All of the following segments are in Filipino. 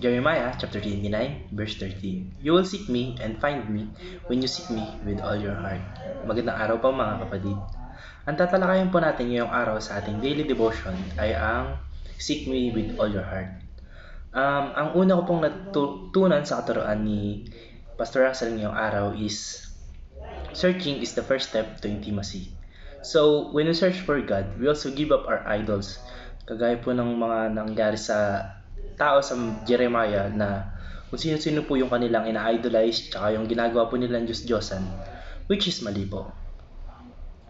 Jeremiah chapter 29, verse 13. You will seek me and find me when you seek me with all your heart. Magandang araw po mga kapatid. Ang tatalakayin po natin ngayong araw sa ating daily devotion ay ang Seek Me with All Your Heart. Ang una ko pong natutunan sa katuruan ni Pastor Russell ngayong araw is searching is the first step to intimacy. So, when we search for God, we also give up our idols. Kagaya po ng mga nangyari sa tao sa Jeremiah na kung sino-sino po yung kanilang ina-idolize tsaka yung ginagawa po nilang Diyos-Diyosan, which is mali po.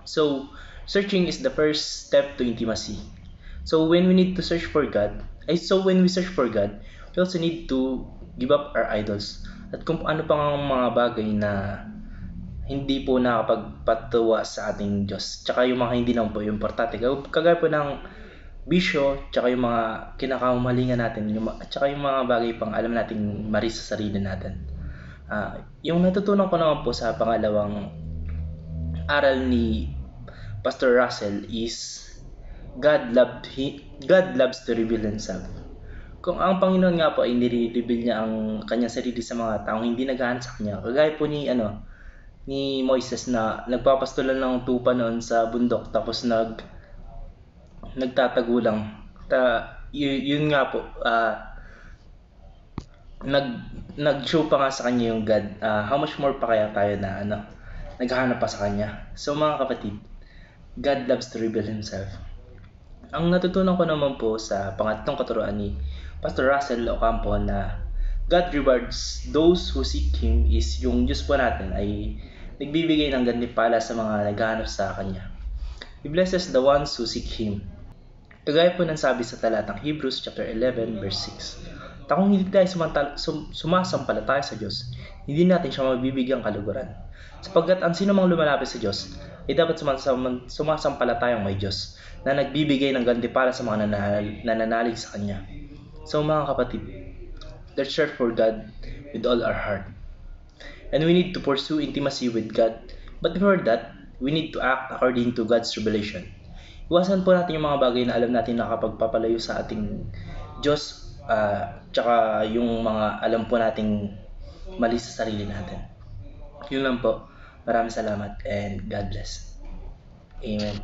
So, searching is the first step to intimacy. So, when we need to search for God, when we search for God, we also need to give up our idols. At kung ano pang ang mga bagay na hindi po nakapagpatuwa sa ating Diyos. Tsaka yung mga hindi naman po importante. Kagaya po ng bisyo, tsaka yung mga kinakamalingan natin, tsaka yung mga bagay pang alam nating mari sa sarili natin. Yung natutunan ko naman po sa pangalawang aral ni Pastor Russell is God loves to reveal Himself. Kung ang Panginoon nga po ay nire-reveal niya ang kanyang sarili sa mga taong hindi naghahanap sa kanya, kagaya po ni Moises na nagpapastulan ng tupa noon sa bundok tapos nagtatago lang. Yun nga po, nag-show pa nga sa kanya yung God. How much more pa kaya tayo na naghahanap pa sa kanya. So mga kapatid, God loves to reveal Himself. Ang natutunan ko naman po sa pangatlong katuruan ni Pastor Russell Ocampo na God rewards those who seek Him is yung Diyos po natin ay nagbibigay ng gantimpala sa mga naghahanap sa Kanya. He blesses the ones who seek Him. Kagaya po ng sabi sa talatang Hebrews chapter 11 verse 6. Kung hindi tayo sumasampalataya sa Diyos, hindi natin siya mabibigyang kaluguran. Sapagkat ang sino mang lumalapit sa Diyos ay dapat sumasampalatayang may Diyos na nagbibigay ng gantimpala sa mga nananalig sa Kanya. So mga kapatid, let's search for God with all our heart. And we need to pursue intimacy with God. But before that, we need to act according to God's revelation. Iwasan po natin yung mga bagay na alam natin nakapagpapalayo sa ating Diyos, tsaka yung mga alam po nating mali sa sarili natin. Yun lang po. Maraming salamat and God bless. Amen.